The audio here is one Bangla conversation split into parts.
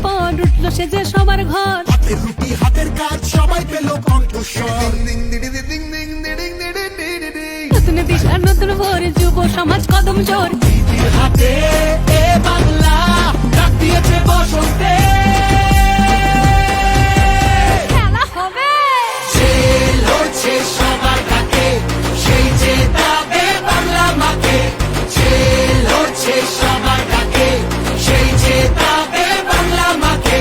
পর উঠলো সে যে সবার ঘর। হাতের রুটি হাতের কাজ সবাই পেল কণ্ঠস্বর। নতুন দিশা নতুন ভোর, যুব সমাজ কদম জোর। দিদির হাতে এ বাংলা ডাক দিয়েছে বসন্তে। খেলা হবে যে লড়ছে সবার ডাকে, সেই জেতাবে বাংলা মাকে। যে লড়ছে সবার ডাকে, সেই জেতাবে বাংলা মাকে।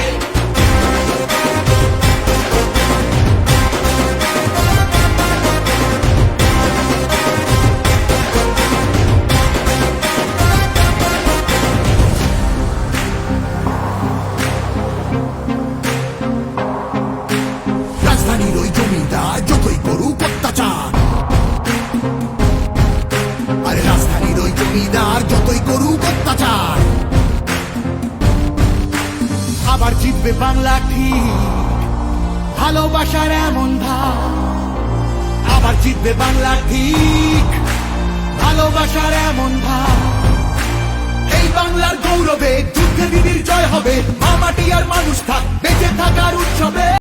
রাজধানীর ওই জমিদার যতই করুক অত্যাচার, আরে রাজধানীর ওই জমিদার যতই করুক অত্যাচার, আবার জিতবে বাংলা ঠিক, ভালোবাসার এমন ভাব। আবার জিতবে বাংলা ঠিক, ভালোবাসার এমন ভাব। এই বাংলার গৌরবে যুদ্ধে দিদির জয় হবে। মা মাটি আর মানুষ থাক বেঁচে থাকার উৎসবে।